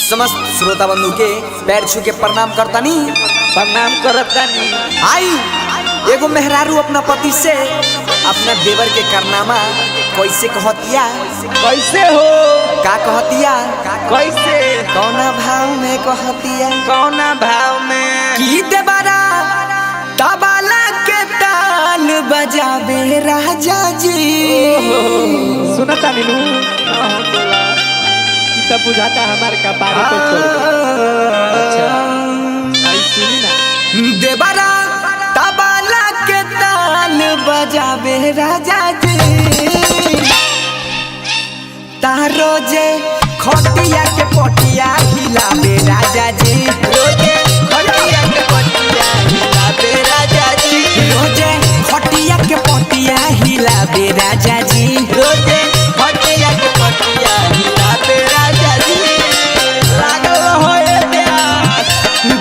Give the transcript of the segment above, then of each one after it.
समस्त श्रोता बंधु के पैर छू के प्रणाम करतानी। आई एगो मेहरारू अपना पति से अपना देवर के कारनामा कैसे कहतिया, कैसे हो का कहतिया, कैसे कौना भाव में कहतिया, कौना भाव में की देवरा तबला के ताल बजावे राजा जी। सुनता नीनू कि तब बुझाता हमारे कपारे को छोड़। अच्छा आई सुनी ना, देवरा तबला के ताल बजावे राजा जी। तारो जे खटिया के पटिया हिलावे राजा जी, रोजे खटिया के पटिया हिलावे राजा जी, रोजे खटिया के पटिया हिलावे राजा जी, रोजे खटिया के पटिया हिलावे राजा जी। लागल होए प्यास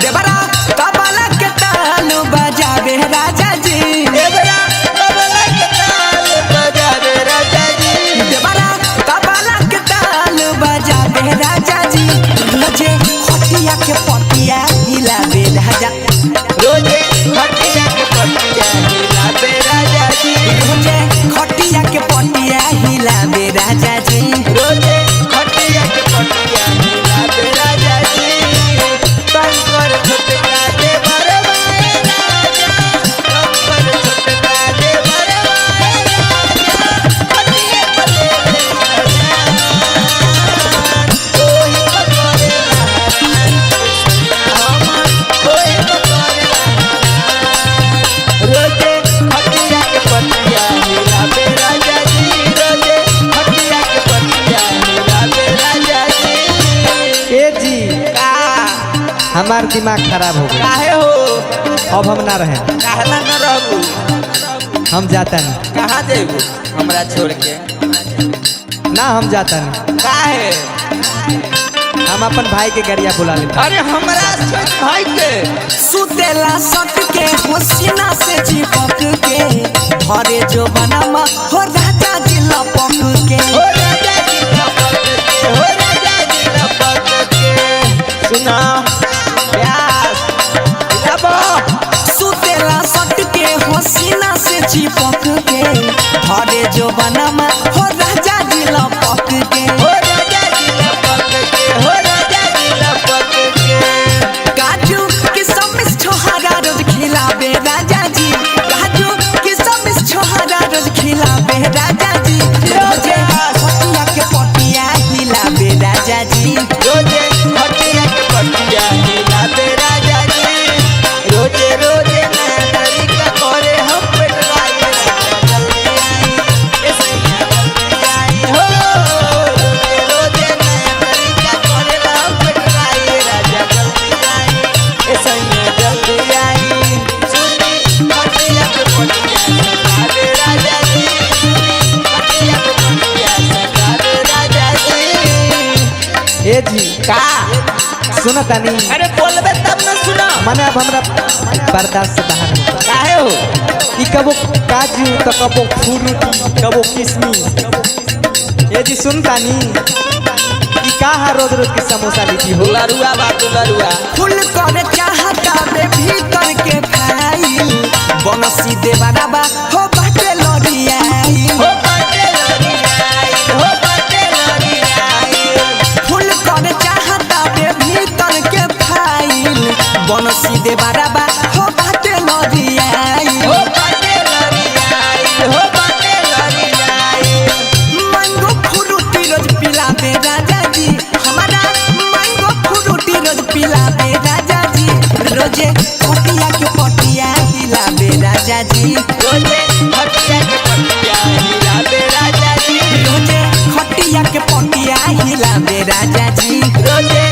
देवरा तबला के ताल बजावे राजा जी, देवरा तबला के ताल बजावे राजा जी, देवरा तबला के ताल बजावे राजा जी। रोजे खटिया के पटिया हिलावे राजा, रोजे खटिया के पटिया हिलावे राजा जी, रोजे खटिया के पटिया हिलावे राजा जी। रोजे खटिया के पटिया हिलावे राजा जी। कंकर छुटका दे बरवाए राजा, कंकर छुटका दे बरवाए राजा, खटिया पर ले राजा, कोई पकड़े कोई पकड़े। रोजे खटिया के पटिया हिलावे राजा जी, रोजे खटिया के पटिया हिलावे राजा जी। ए जी का हमार दिमाग खराब हो गया, काहे हो अब हम ना रहे, कहला न रहू, हम जाता नहीं, कहाँ जेबू हमरा छोड़ के, ना हम जाता नहीं, काहे हम अपन भाई के गरिया बुला लेते। अरे हमरा छोड़ भाई के सुतेला सट के होसिना से चिपक के भरे जो बनामा हो राजा जी लपक के। हो राजा जी लपक के, हो राजा जी लपक के। सुना प्यास लब सुतेला सट के होसिना से चिपक के भरे जो बनामा हो राजा जी लपक के। हो राजा जी लपक के, हो राजा जी लपक के। काजू किशमिश छोहारा रोज खिलावे राजा जी, काजू किशमिश छोहारा रोज खिलावे राजा जी। रोजे खटिया के पटिया हिलावे राजा जी, रोजे खटिया के पटिया हिलावे राजा जी। रोजे रोजे नया तरीका करे हम पेटवाई राजा जल्दी आई, ऐसे जल्दी आई हो। रोजे रोजे नया तरीका करे हम पेटवाई राजा जल्दी आई, ऐसे जल्दी आई। सुनी खटिया के पटिया हिलावे राजा जी, सुनी खटिया के पटिया हिलावे राजा जी। ए जी का सुना तानी, अरे बोलबे तब न सुना, मने अब हमरा बर्दाश्त से बाहर हो गया। काहे हो ई कबो काजू तो कबो फ्रूटी कबो किशमिश। ए जी सुन तानी, ई का है रोज रोज के समोसा लीची हो। लरुआ बात लरुआ फुल कर चाहता बे भीतर के भाई बनसी देवराबा हो बाटे लड़ियाई। हो बाटे लड़ियाई, हो बाटे लड़ियाई। फुल कर चाहता बे भीतर के फाइल बनसी देवराबा हो बाटे लड़ियाई। हो बाटे लड़ियाई, हो बाटे लड़ियाई। मैंगो फ्रूटी रोज पिलावे राजा जी, हमारा मैंगो फ्रूटी रोज पिलावे राजा जी। रोजे खटिया के पटिया हिलावे राजा जी, रोजे खटिया के पटिया हिलावे राजा जी, रोजे खटिया के पटिया हिलावे राजा जी। रोजे